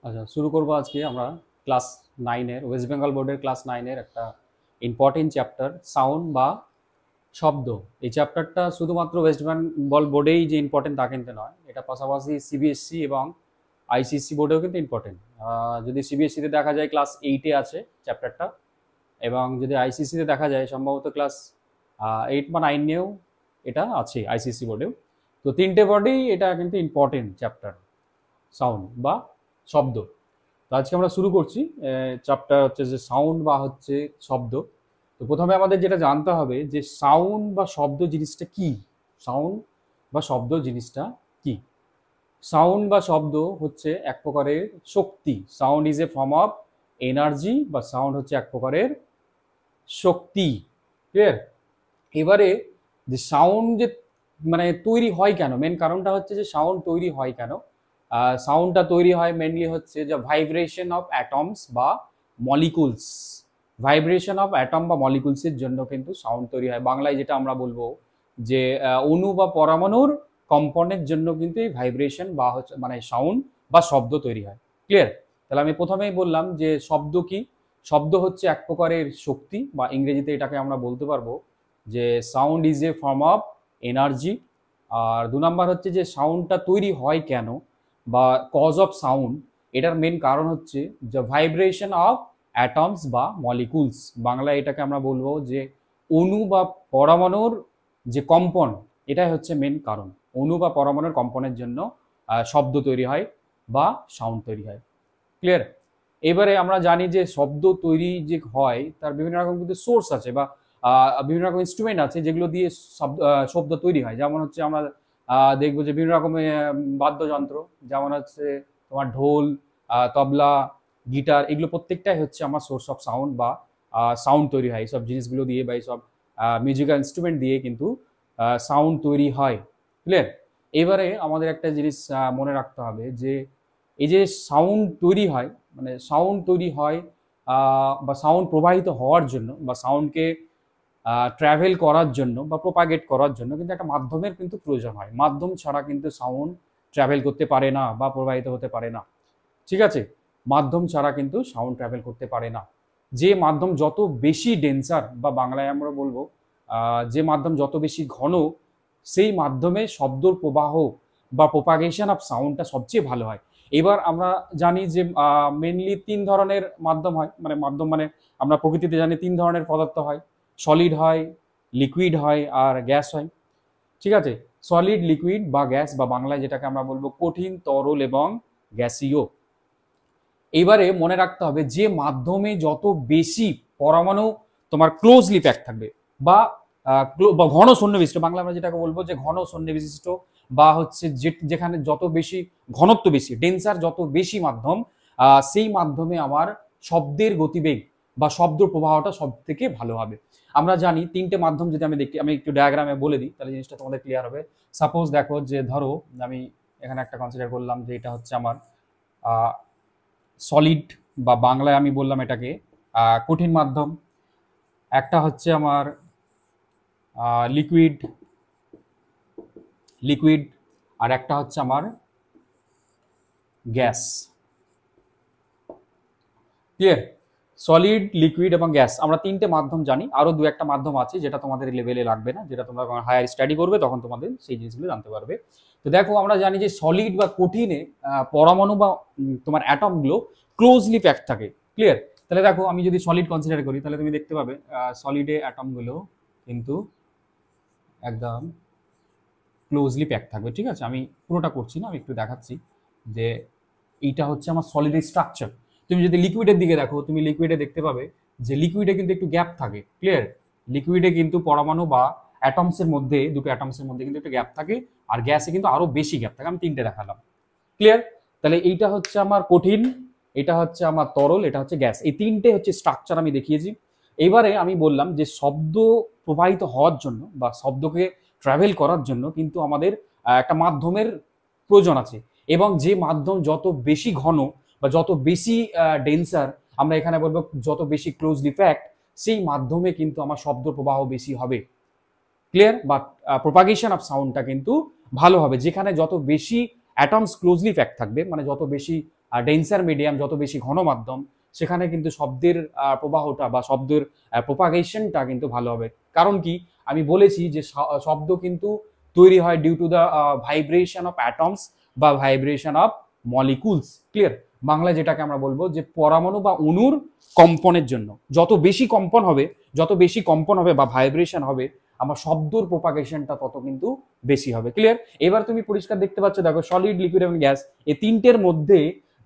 আচ্ছা, শুরু করবো আজকে আমরা ক্লাস 9-এর ওয়েস্ট বেঙ্গল বোর্ডের ক্লাস 9-এর একটা ইম্পর্টেন্ট চ্যাপ্টার সাউন্ড বা শব্দ। এই চ্যাপ্টারটা শুধুমাত্র ওয়েস্ট বেঙ্গল বোর্ডেই যে ইম্পর্টেন্ট তা কিন্তু নয়, এটা পাশাপাশি সিবিএসসি এবং আইসিএসসি বোর্ডেও কিন্তু ইম্পর্টেন্ট। যদি সিবিএসসিতে দেখা যায় ক্লাস 8-এ আছে চ্যাপ্টারটা, এবং যদি আইসিএসসিতে দেখা যায় সম্ভবত ক্লাস 8 বা 9-এও এটা আছে, আইসিএসসি বোর্ডেও। তো তিনটে বোর্ডেই এটা কিন্তু ইম্পর্টেন্ট চ্যাপ্টার, সাউন্ড বা শব্দ। তো আজকে আমরা শুরু করছি চ্যাপ্টার হচ্ছে যে সাউন্ড বা হচ্ছে শব্দ। তো প্রথমে আমাদের যেটা জানতে হবে যে সাউন্ড বা শব্দ জিনিসটা কি। সাউন্ড বা শব্দ জিনিসটা কি? সাউন্ড বা শব্দ হচ্ছে এক প্রকারের শক্তি। Sound is a form of energy, বা সাউন্ড হচ্ছে এক প্রকারের শক্তি। ক্লিয়ার? এবারে যে সাউন্ড যে মানে তৈরি হয় কেন, মেন কারণটা হচ্ছে যে সাউন্ড তৈরি হয় কেন। সাউন্ডটা তৈরি হয় মেনলি হচ্ছে যে ভাইব্রেশন অফ অ্যাটমস বা মলিকুলস। ভাইব্রেশন অফ অ্যাটম বা মলিকুলসের জন্য কিন্তু সাউন্ড তৈরি হয়। বাংলায় যেটা আমরা বলবো যে অণু বা পরমাণুর কম্পনের জন্য কিন্তু এই ভাইব্রেশন বা হচ্ছে মানে সাউন্ড বা শব্দ তৈরি হয়। ক্লিয়ার? তাহলে আমি প্রথমেই বললাম যে শব্দ কি। শব্দ হচ্ছে এক প্রকারের শক্তি, বা ইংরেজিতে এটাকে আমরা বলতে পারবো যে sound is a form of energy. আর 2 নাম্বার হচ্ছে যে সাউন্ডটা তৈরি হয় কেন বা কজ অফ সাউন্ড। এটার মেন কারণ হচ্ছে যে ভাইব্রেশন অফ অ্যাটমস বা মলিকুলস। বাংলায় এটাকে আমরা বলবো যে অণু বা পরমাণুর যে কম্পন, এটাই হচ্ছে মেন কারণ। অণু বা পরমাণুর কম্পনের জন্য শব্দ তৈরি হয় বা সাউন্ড তৈরি হয়। ক্লিয়ার? এবারে আমরা জানি যে শব্দ তৈরি যে হয় তার বিভিন্ন রকম কিন্তু সোর্স আছে, বা বিভিন্ন রকম ইনস্ট্রুমেন্ট আছে যেগুলো দিয়ে শব্দ তৈরি হয়। যেমন হচ্ছে আমরা দেখবো যে বিভিন্ন রকমের বাদ্যযন্ত্র, যেমন হচ্ছে তোমার ঢোল, তবলা, গিটার, এগুলো প্রত্যেকটাই হচ্ছে আমার সোর্স অফ সাউন্ড বা সাউন্ড তৈরি হয়। এইসব জিনিসগুলো দিয়ে বা এইসব মিউজিক্যাল ইনস্ট্রুমেন্ট দিয়ে কিন্তু সাউন্ড তৈরি হয়। ক্লিয়ার? এবারে আমাদের একটা জিনিস মনে রাখতে হবে যে এই যে সাউন্ড তৈরি হয়, মানে সাউন্ড তৈরি হয় বা সাউন্ড প্রবাহিত হওয়ার জন্য বা সাউন্ডকে ট্রাভেল করার জন্য বা প্রোপাগেট করার জন্য কিন্তু একটা মাধ্যমের কিন্তু প্রয়োজন হয়। মাধ্যম ছাড়া কিন্তু সাউন্ড ট্রাভেল করতে পারে না বা প্রবাহিত হতে পারে না। ঠিক আছে? মাধ্যম ছাড়া কিন্তু সাউন্ড ট্রাভেল করতে পারে না। যে মাধ্যম যত বেশি ডেন্সার, বা বাংলায় আমরা বলবো যে মাধ্যম যত বেশি ঘন, সেই মাধ্যমে শব্দর প্রবাহ বা প্রোপাগেশন অফ সাউন্ডটা সবচেয়ে ভালো হয়। এবার আমরা জানি যে মেনলি 3 ধরনের মাধ্যম হয়, মানে মাধ্যম মানে আমরা প্রকৃতিতে জানি 3 ধরনের পদার্থ হয়। সলিড হয়, লিকুইড হয়, আর গ্যাস হয়। ঠিক আছে? সলিড, লিকুইড বা গ্যাস, বা বাংলায় যেটাকে আমরা বলবো কঠিন, তরল এবং গ্যাসীয়। এইবারে মনে রাখতে হবে যে মাধ্যমে যত বেশি পরমাণু তোমার ক্লোজলি প্যাক থাকবে বা বা ঘন সন্নিবিষ্ট, বাংলা আমরা যেটাকে বলবো যে ঘন সন্নিবিষ্ট, বা হচ্ছে যেখানে যত বেশি ঘনত্ব বেশি, ডেন্সার যত বেশি মাধ্যম, সেই মাধ্যমে আমার শব্দের গতিবেগ বা শব্দ প্রবাহটা সব থেকে ভালো হবে। আমরা জানি 3টে মাধ্যম, যদি আমি দেখি, আমি একটু ডায়াগ্রামে বলে দিই তাহলে জিনিসটা তোমাদের ক্লিয়ার হবে। সাপোজ দেখো যে ধরো আমি এখানে একটা কনসিডার করলাম যে এটা হচ্ছে আমার সলিড, বা বাংলায় আমি বললাম এটাকে কঠিন মাধ্যম। একটা হচ্ছে আমার লিকুইড, লিকুইড, আর একটা হচ্ছে আমার গ্যাস। ক্লিয়ার? সলিড, লিকুইড এবং গ্যাস, আমরা 3টে মাধ্যম জানি। আরো 2-একটা মাধ্যম আছে যেটা তোমাদের লেভেলে লাগবে না, যেটা তোমরা হায়ার স্টাডি করবে তখন তোমাদের সেই জিনিসগুলো জানতে পারবে। তো দেখো আমরা জানি যে সলিড বা কঠিনে পরমাণু বা তোমার অ্যাটমগুলো ক্লোজলি প্যাক থাকে। ক্লিয়ার? তাহলে দেখো আমি যদি সলিড কনসিডার করি তাহলে তুমি দেখতে পাবে সলিডে অ্যাটমগুলো কিন্তু একদম ক্লোজলি প্যাক থাকবে। ঠিক আছে? আমি পুরোটা করছি না, আমি একটু দেখাচ্ছি যে এইটা হচ্ছে আমার সলিডের স্ট্রাকচার। তুমি যদি লিকুইডের দিকে দেখো, তুমি লিকুইডে দেখতে পাবে যে লিকুইডে কিন্তু একটু গ্যাপ থাকে। ক্লিয়ার? লিকুইডে কিন্তু পরমাণু বা অ্যাটমসের মধ্যে, দুটো অ্যাটমসের মধ্যে কিন্তু একটু গ্যাপ থাকে, আর গ্যাসে কিন্তু আরো বেশি গ্যাপ থাকে। আমি 3টে দেখালাম। ক্লিয়ার? তাহলে এইটা হচ্ছে আমার কঠিন, এটা হচ্ছে আমার তরল, এটা হচ্ছে গ্যাস। এই 3টে হচ্ছে স্ট্রাকচার আমি দেখিয়েছি। এবারে আমি বললাম যে শব্দ প্রবাহিত হওয়ার জন্য বা শব্দকে ট্রাভেল করার জন্য কিন্তু আমাদের একটা মাধ্যমের প্রয়োজন আছে, এবং যে মাধ্যম যত বেশি ঘন বা যত বেশি ডেন্সার, আমরা এখানে বলবো যত বেশি ক্লোজলি প্যাকড, সেই মাধ্যমে কিন্তু আমার শব্দ প্রবাহ বেশি হবে। ক্লিয়ার? বা প্রোপাগেশন অফ সাউন্ডটা কিন্তু ভালো হবে। যেখানে যত বেশি অ্যাটমস ক্লোজলি প্যাক থাকবে, মানে যত বেশি ডেন্সার মিডিয়াম, যত বেশি ঘন মাধ্যম, সেখানে কিন্তু শব্দের প্রবাহটা বা শব্দের প্রোপাগেশনটা কিন্তু ভালো হবে। কারণ কি, আমি বলেছি যে শব্দ কিন্তু তৈরি হয় due to the vibration of atoms বা ভাইব্রেশন অফ মলিকুলস। ক্লিয়ার? বাংলায় যেটাকে আমরা বলবো যে পরমাণু বা অণুর কম্পনের জন্য যত বেশি কম্পন হবে, যত বেশি কম্পন হবে বা ভাইব্রেশন হবে, আমার শব্দর প্রোপাগেশনটা তত কিন্তু বেশি হবে। ক্লিয়ার? এবার তুমি পরিষ্কার দেখতে পাচ্ছ, দেখো সলিড, লিকুইড এবং গ্যাস, এই তিনটের মধ্যে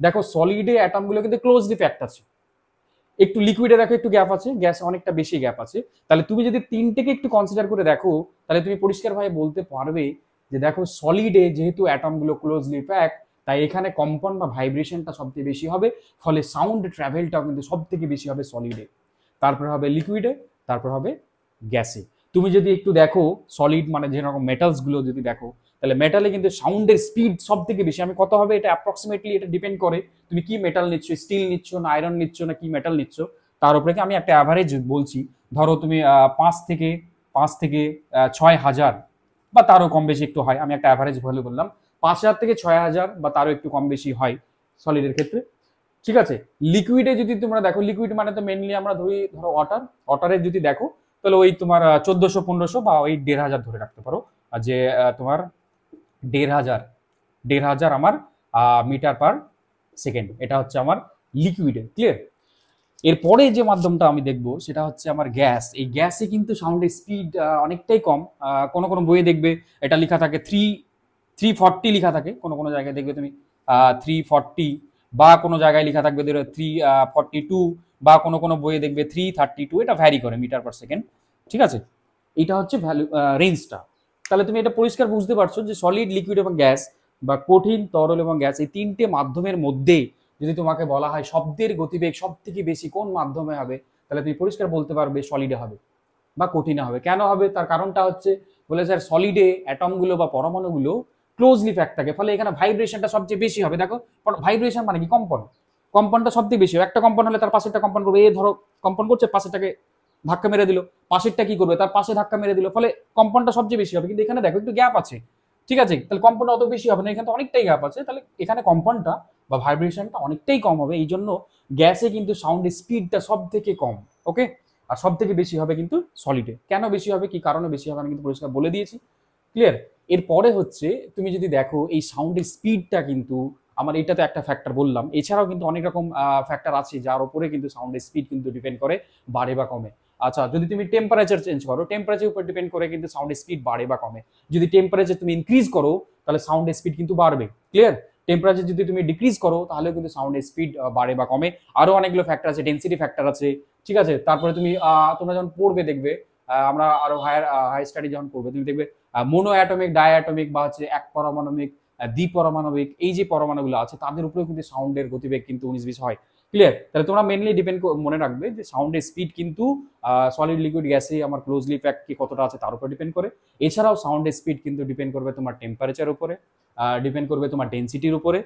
দেখো সলিডে অ্যাটমগুলো কিন্তু ক্লোজলি প্যাকড আছে, একটু লিকুইডে দেখো একটু গ্যাপ আছে, গ্যাস অনেকটা বেশি গ্যাপ আছে। তাহলে তুমি যদি তিনটেকে একটু কনসিডার করে দেখো, তাহলে তুমি পরিষ্কারভাবে বলতে পারবে যে দেখো সলিডে যেহেতু অ্যাটমগুলো ক্লোজলি প্যাক, তাই এখানে কম্পন বা ভাইব্রেশনটা সবথেকে বেশি হবে, ফলে সাউন্ড ট্রাভেলটাও কিন্তু সব থেকে বেশি হবে সলিডে, তারপরে হবে লিকুইডে, তারপর হবে গ্যাসে। তুমি যদি একটু দেখো সলিড মানে যেরকম মেটালস গুলো যদি দেখো, তাহলে মেটালে কিন্তু সাউন্ডের স্পিড সব থেকে বেশি। আমি কত হবে এটা অ্যাপ্রক্সিমেটলি এটা ডিপেন্ড করে তুমি কি মেটাল নিচ্ছ, স্টিল নিচ্ছ না আয়রন নিচ্ছ না কি মেটাল নিচ্ছ, তার উপরে আমি একটা অ্যাভারেজ বলছি। ধরো তুমি 5 থেকে 6,000 বা তারও কম বেশি একটু হয়, আমি একটা অ্যাভারেজ ভ্যালু বললাম, 5,000 থেকে 6,000 বা তারও একটু কম বেশি হয় সলিডের ক্ষেত্রে। ঠিক আছে? লিকুইডে যদি তোমরা দেখো, লিকুইড মানে তো মেনলি আমরা ধরো ওয়াটারের যদি দেখো, তাহলে ওই তোমার 1400-1500 বা ওই 1,500 ধরে রাখতে পারো, যে তোমার 1,500 আমার মিটার পার সেকেন্ড, এটা হচ্ছে আমার লিকুইডে। ক্লিয়ার? এরপরে যে মাধ্যমটা আমি দেখবো সেটা হচ্ছে আমার গ্যাস। এই গ্যাসে কিন্তু সাউন্ডের স্পিড অনেকটাই কম। কোনো কোনো বইয়ে দেখবে এটা লেখা থাকে 340 লেখা থাকে, কোনো কোনো জায়গায় দেখবে তুমি 340, বা কোনো জায়গায় লেখা থাকবে 342, বা কোনো কোনো বইয়ে দেখবে 332, এটা ভ্যারি করে মিটার পার সেকেন্ড। ঠিক আছে? এটা হচ্ছে ভ্যালু রেঞ্জটা। তাহলে তুমি এটা পরিষ্কার বুঝতে পারছো যে সলিড, লিকুইড এবং গ্যাস বা কঠিন, তরল এবং গ্যাস, এই তিনটে মাধ্যমের মধ্যে যদি তোমাকে বলা হয় শব্দের গতিবেগ সব থেকে বেশি কোন মাধ্যমে হবে, তাহলে তুমি পরিষ্কার বলতে পারবে সলিডে হবে বা কঠিনে হবে। কেন হবে? তার কারণটা হচ্ছে, বলে স্যার সলিডে অ্যাটমগুলো বা পরমাণুগুলো ক্লোজলি প্যাক থাকে, ফলে এখানে ভাইব্রেশনটা সবচেয়ে বেশি হবে। দেখো ভাইব্রেশন মানে কি? কম্পন। কম্পনটা সব থেকে বেশি হবে। একটা কম্পন হলে তার পাশেরটা কম্পন করবে, ধরো কম্পন করছে, পাশেরটাকে ধাক্কা মেরে দিল, পাশেরটা কি করবে? তার পাশে ধাক্কা মেরে দিল, ফলে কম্পনটা সবচেয়ে বেশি হবে। কিন্তু এখানে দেখো একটু গ্যাপ আছে, ঠিক আছে? তাহলে কম্পনটা অত বেশি হবে না, এখানে তো অনেকটাই গ্যাপ আছে, তাহলে এখানে কম্পনটা বা ভাইব্রেশনটা অনেকটাই কম হবে। এই জন্য গ্যাসে কিন্তু সাউন্ড স্পিডটা সব থেকে কম। ওকে? আর সব থেকে বেশি হবে কিন্তু সলিডে। কেন বেশি হবে, কি কারণে বেশি হবে, আমি কিন্তু পরিষ্কার বলে দিয়েছি। ক্লিয়ার? এরপরে হচ্ছে তুমি যদি দেখো এই সাউন্ডের স্পিডটা কিন্তু আমার, এটা তো একটা ফ্যাক্টর বললাম, এছাড়াও কিন্তু অনেক রকম ফ্যাক্টর আছে যার উপরে কিন্তু সাউন্ডের স্পিড কিন্তু ডিপেন্ড করে, বাড়ে বা কমে। আচ্ছা, যদি তুমি টেম্পারেচার চেঞ্জ করো, টেম্পারেচার উপর ডিপেন্ড করে কিন্তু সাউন্ডের স্পিড বাড়ে বা কমে। যদি টেম্পারেচার তুমি ইনক্রিজ করো, তাহলে সাউন্ডের স্পিড কিন্তু বাড়বে। ক্লিয়ার? টেম্পারেচার যদি তুমি ডিক্রিজ করো, তাহলে কিন্তু সাউন্ডের স্পিড বাড়ে বা কমে। আরো অনেকগুলো ফ্যাক্টর আছে, ডেন্সিটি ফ্যাক্টর আছে। ঠিক আছে? তারপরে তুমি তোমরা যখন পড়বে দেখবে, আমরা আরো হায়ার স্টাডি যখন পড়বে তুমি দেখবে মোনো অ্যাটমিক, ডায়াটমিক বা হচ্ছে এক পরমাণবিক, দ্বিপরমাণবিক, এই যে পরমাণুগুলো আছে তাদের উপরেও কিন্তু সাউন্ডের গতিবেগ কিন্তু 19-20 হয়। ক্লিয়ার? তাহলে তোমরা মেনলি ডিপেন্ড মনে রাখবে যে সাউন্ডের স্পিড কিন্তু সলিড, লিকুইড, গ্যাসে আমার ক্লোজলি প্যাক কি কতটা আছে তার উপর ডিপেন্ড করে। এছাড়াও সাউন্ডের স্পিড কিন্তু ডিপেন্ড করবে তোমার টেম্পারেচার উপরে, ডিপেন্ড করবে তোমার ডেন্সিটির উপরে,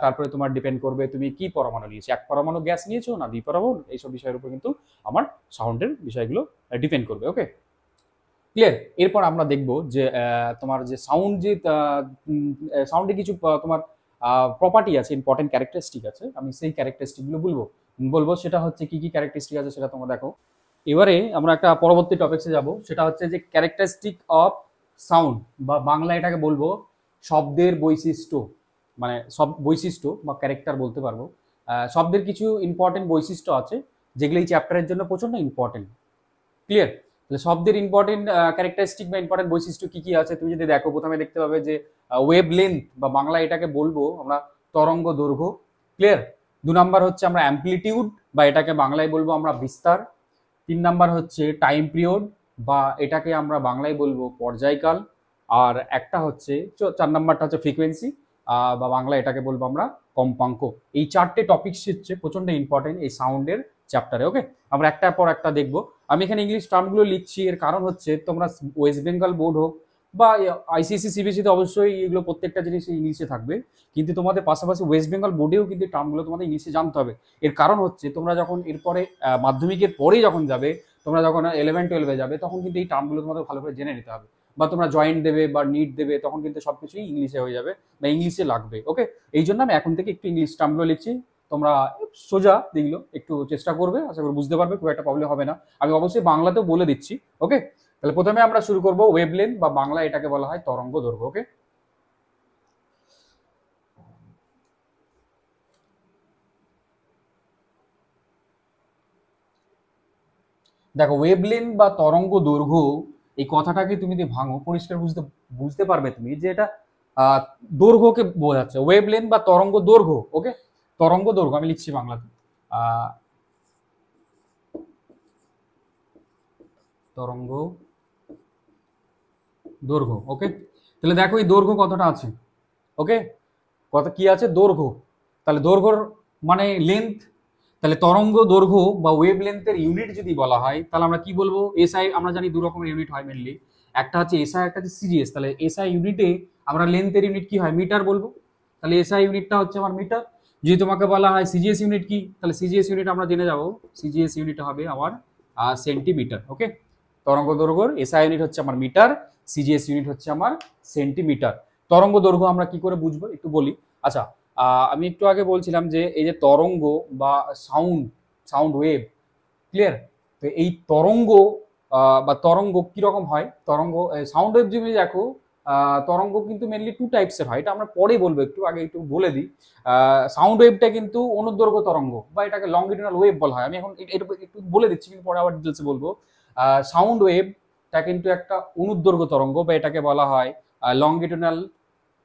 তারপরে তোমার ডিপেন্ড করবে তুমি কি পরমাণু নিয়েছো, এক পরমাণু গ্যাস নিয়েছো না দ্বিপরমাণু, এইসব বিষয়ের উপর কিন্তু আমার সাউন্ডের বিষয়গুলো ডিপেন্ড করবে। ওকে? ক্লিয়ার? এরপর আমরা দেখব যে তোমার যে সাউন্ড, যে সাউন্ডে কিছু তোমার প্রপার্টি আছে, ইম্পর্টেন্ট ক্যারেক্টারিস্টিক আছে, আমি সেই ক্যারেক্টারিস্টিকগুলো বলবো সেটা হচ্ছে কি কি ক্যারেক্টারিস্টিক আছে সেটা তোমরা দেখো। এবারে আমরা একটা পরবর্তী টপিকসে যাব, সেটা হচ্ছে যে ক্যারেক্টারিস্টিক অফ সাউন্ড, বা বাংলা এটাকে বলবো শব্দের বৈশিষ্ট্য, মানে সব বৈশিষ্ট্য বা ক্যারেক্টার বলতে পারবো। শব্দের কিছু ইম্পর্টেন্ট বৈশিষ্ট্য আছে যেগুলো এই চ্যাপ্টারের জন্য প্রচন্ড ইম্পর্টেন্ট। ক্লিয়ার? তাহলে শব্দের ইম্পর্টেন্ট ক্যারেক্টারিস্টিক বা ইম্পর্টেন্ট বৈশিষ্ট্য কি কি আছে তুমি যদি দেখো, প্রথমে দেখতে পাবে যে ওয়েভ লেন্থ, বা বাংলা এটাকে বলবো আমরা তরঙ্গ দৈর্ঘ্য। ক্লিয়ার? 2 নাম্বার হচ্ছে আমরা অ্যাম্প্লিটিউড, বা এটাকে বাংলায় বলবো আমরা বিস্তার। 3 নাম্বার হচ্ছে টাইম পিরিয়ড, বা এটাকে আমরা বাংলায় বলবো পর্যায়কাল। আর একটা হচ্ছে 4 নাম্বারটা হচ্ছে ফ্রিকোয়েন্সি, বা বাংলা এটাকে বলবো আমরা কম্পাঙ্ক। এই 4টে টপিকস হচ্ছে প্রচন্ড ইম্পর্টেন্ট এই সাউন্ডের চ্যাপ্টারে। ওকে? আমরা একটার পর একটা দেখবো। আমি এখানে ইংলিশ টার্মগুলো লিখছি, এর কারণ হচ্ছে তোমরা ওয়েস্ট বেঙ্গল বোর্ড হোক বা আইসিএসসি, সিবিএসসিতে অবশ্যই এগুলো প্রত্যেকটা জিনিস ইংলিশে থাকবে, কিন্তু তোমাদের পাশাপাশি ওয়েস্ট বেঙ্গল বোর্ডেও কিন্তু টার্মগুলো তোমাদের ইংলিশে জানতে হবে। এর কারণ হচ্ছে তোমরা যখন এরপরে মাধ্যমিকের পরে যখন যাবে, তোমরা যখন 11-12-এ যাবে, তখন কিন্তু এই টার্মগুলো তোমাদের ভালো করে জেনে নিতে হবে। বা তোমরা জয়েন্ট দেবে বা নিট দেবে, তখন কিন্তু সবকিছুই ইংলিশে হয়ে যাবে বা ইংলিশে লাগবে। ওকে, এই জন্য আমি এখন থেকে একটু ইংলিশ টার্মগুলো লিখছি। তোমরা সোজা দিগুলো একটু চেষ্টা করবে, আশা করি বুঝতে পারবে, খুব একটা প্রবলেম হবে না। আমি অবশ্যই বাংলাতেও বলে দিচ্ছি। ওকে, তাহলে প্রথমে আমরা শুরু করব ওয়েভলেন্থ, বা বাংলা এটাকে বলা হয় তরঙ্গ দৈর্ঘ্য। ওকে, দেখো ওয়েভলেন্থ বা তরঙ্গ দৈর্ঘ্য এই কথাটাকে তুমি যদি ভাঙো, পরিষ্কার বুঝতে বুঝতে পারবে তুমি যে এটা আহ, দৈর্ঘ্যকে বোঝাচ্ছে, ওয়েভলেন্থ বা তরঙ্গ দৈর্ঘ্য। ওকে, তরঙ্গ দৈর্ঘ্য আমি লিখছি বাংলাতে, আহ, তরঙ্গ দৈর্ঘ্য। ওকে, তাহলে দেখো এই দৈর্ঘ্য কতটা আছে। ওকে, কত কি আছে, দৈর্ঘ্য। তাহলে দৈর্ঘ্যর মানে লেন্থ, তাহলে তরঙ্গ দৈর্ঘ্য বা ওয়েভ লেন্থের ইউনিট যদি বলা হয়, তাহলে আমরা কি বলবো, এসআই। আমরা জানি দু রকমের ইউনিট হয় মেনলি, একটা হচ্ছে এসআই, একটা হচ্ছে সিজিএস। তাহলে এসআই ইউনিটে আমরা লেন্থের ইউনিট কি হয়, মিটার বলবো। তাহলে এসআই ইউনিটটা হচ্ছে আমার মিটার। যদি তোমাকে বলা হয় সিজিএস ইউনিট কি, তাহলে সিজিএস ইউনিট আমরা জেনে যাবো, সিজিএস ইউনিট হবে আমার সেন্টিমিটার। ওকে, তরঙ্গ দৈর্ঘ্যর এসআই ইউনিট হচ্ছে আমার মিটার, সিজিএস ইউনিট হচ্ছে আমার সেন্টিমিটার। তরঙ্গ দৈর্ঘ্য আমরা কি করে বুঝবো একটু বলি। আচ্ছা, আমি একটু আগে বলছিলাম যে এই যে তরঙ্গ বা সাউন্ড, সাউন্ড ওয়েভ, ক্লিয়ার। তো এই তরঙ্গ বা তরঙ্গ কিরকম হয়, তরঙ্গ সাউন্ড ওয়েভ যদি দেখো, তরঙ্গ কিন্তু মেনলি টু টাইপসের হয়, এটা আমরা পরে বলবো, একটু আগে একটু বলে দিই। সাউন্ড ওয়েভটা কিন্তু অনুদৈর্ঘ্য তরঙ্গ বা এটাকে লংগিটিউডাল ওয়েভ বলা হয়। আমি এখন এটা একটু বলে দিচ্ছি, কিন্তু পরে আবার ডিটেলসে বলবো। সাউন্ড ওয়েভটা কিন্তু একটা অনুদৈর্ঘ্য তরঙ্গ, বা এটাকে বলা হয় লংগিটিউডাল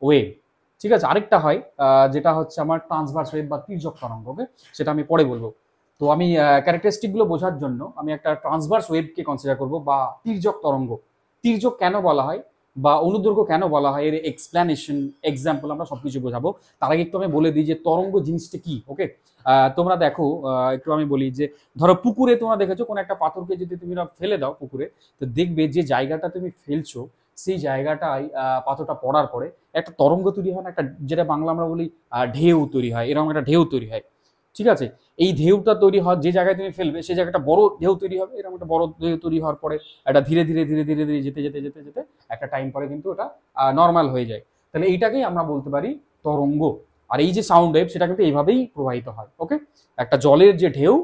ওয়েভ। ঠিক আছে, আরেকটা হয় যেটা হচ্ছে আমার ট্রান্সভার্স ওয়েভ বা তির্যক তরঙ্গ। ওকে, সেটা আমি পরে বলবো। তো আমি ক্যারেক্টারিস্টিক গুলো বোঝার জন্য আমি একটা ট্রান্সভার্স ওয়েভকে কনসিডার করব, বা তির্যক তরঙ্গ। তির্যক কেন বলা হয় বা অনুদৈর্ঘ্য কেন বলা হয়, এর এক্সপ্লেনেশন, এক্সাম্পল আমরা সবকিছু বোঝাবো। তার আগে একটু আমি বলে দিই যে তরঙ্গ জিনিসটা কি। ওকে, তোমরা দেখো, একটু আমি বলি যে ধরো পুকুরে তোমরা দেখেছো কোন একটা পাথরকে যদি তুমি ফেলে দাও পুকুরে, তো দেখবে যে জায়গাটা তুমি ফেলছো সেই জায়গাটায় পাথরটা পড়ার পরে একটা তরঙ্গ তৈরি হয় না, একটা যেটা বাংলা আমরা বলি ঢেউ তৈরি হয়, এরকম একটা ঢেউ তৈরি হয়। ঠিক আছে, এই ঢেউটা তৈরি হয় যে জায়গায় তুমি ফেলবে সেই জায়গাটা বড় ঢেউ তৈরি হবে, এরকম একটা বড় ঢেউ তৈরি হওয়ার পরে এটা ধীরে ধীরে ধীরে ধীরে ধীরে যেতে যেতে যেতে যেতে একটা টাইম পরে কিন্তু ওটা নর্মাল হয়ে যায়। তাহলে এইটাকেই আমরা বলতে পারি তরঙ্গ। আর এই যে সাউন্ড ওয়েভ সেটা কিন্তু এইভাবেই প্রবাহিত হয়। ওকে, একটা জলের যে ঢেউ,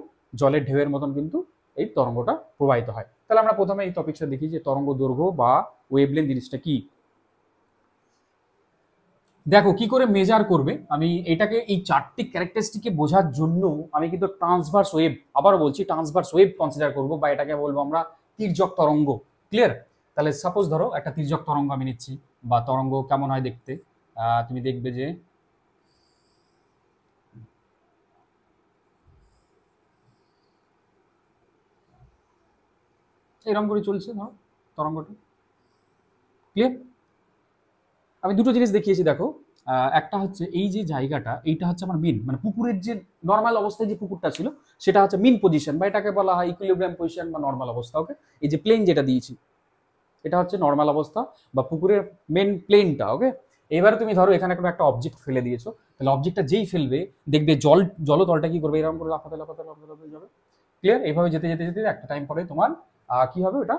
জলের ঢেউয়ের মতন কিন্তু এই তরঙ্গটা প্রবাহিত হয়। তাহলে আমরা প্রথমে এই টপিকটা দেখি যে তরঙ্গ দৈর্ঘ্য বা ওয়েভলেন্থ জিনিসটা কি। দেখো কি করে মেজার করবে, আমি এটাকে এই চারটি ক্যারেক্টারিস্টিককে বোঝার জন্য আমি কিন্তু ট্রান্সভার্স ওয়েভ, আবারও বলছি ট্রান্সভার্স ওয়েভ কনসিডার করব, বা এটাকে বলবো আমরা তির্যক তরঙ্গ। ক্লিয়ার। তাহলে সাপোজ ধরো একটা তির্যক তরঙ্গ আমি নিচ্ছি, বা তরঙ্গ কেমন হয় দেখতে, তুমি দেখবে যে এরকম করে চলছে ধরো তরঙ্গটা। ক্লিয়ার। আমি দুটো জিনিস দেখিয়েছি দেখো, একটা হচ্ছে এই যে জায়গাটা, এইটা হচ্ছে আমার মিন, মানে পুকুরের যে নর্মাল অবস্থায় যে পুকুরটা ছিল সেটা হচ্ছে মিন পজিশন, বা এটাকে বলা হয় ইকুইলিব্রিয়াম পজিশন বা নর্মাল অবস্থা। ওকে, এই যে প্লেন যেটা দিয়েছি এটা হচ্ছে নর্মাল অবস্থা বা পুকুরের মেন প্লেনটা। ওকে, এবারে তুমি ধরো এখানে কোনো একটা অবজেক্ট ফেলে দিয়েছো, তাহলে অবজেক্টটা যেই ফেলবে দেখবে জলতলটা কি করবে, এরকম করে লাফাতে লাফাতে লাফাতে লাফাতে যাবে। ক্লিয়ার, এইভাবে যেতে যেতে যেতে একটা টাইম পরে তোমার কি হবে, ওটা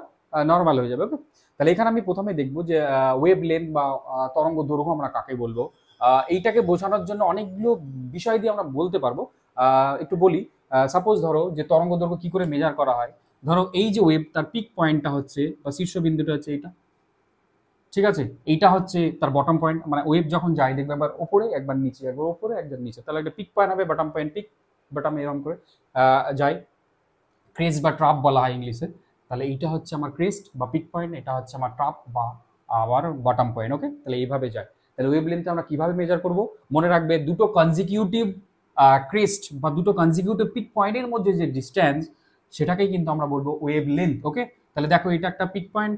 নর্মাল হয়ে যাবে। ওকে, তাহলে এখানে আমি প্রথমে দেখবো যে ওয়েভ লেন্থ বা তরঙ্গ দৈর্ঘ্য আমরা কাকে বলবো। এইটাকে বোঝানোর জন্য অনেকগুলো বিষয় দিয়ে আমরা বলতে পারবো। একটু বলি, সাপোজ ধরো যে তরঙ্গ দৈর্ঘ্য কি করে মেজার করা হয়। ধরো এই যে ওয়েভ, তার পিক পয়েন্টটা হচ্ছে বা শীর্ষবিন্দুটা হচ্ছে এইটা। ঠিক আছে, এইটা হচ্ছে তার বটম পয়েন্ট, মানে ওয়েভ যখন যায় দেখবে একবার ওপরে একবার নিচে, একবার ওপরে একবার নিচে, তাহলে একটা পিক পয়েন্ট হবে, বটম পয়েন্ট, পিক বটম এরকম করে যায়। ক্রেস্ট বা ট্রাপ বলা হয় ইংলিশে। তাহলে এইটা হচ্ছে আমার ক্রেস্ট বা পিক পয়েন্ট, এটা হচ্ছে আমার ট্রাপ বা আবার বটম পয়েন্ট। ওকে, তাহলে এইভাবে যায়। তাহলে ওয়েভ লেন্থে আমরা কিভাবে মেজার করব, মনে রাখবে দুটো কনজিকিউটিভ ক্রেস্ট বা দুটো কনজিকিউটিভ পিক পয়েন্টের মধ্যে যে ডিস্টেন্স, সেটাকেই কিন্তু আমরা বলবো ওয়েভ লেন্থ। ওকে, তাহলে দেখো এটা একটা পিক পয়েন্ট,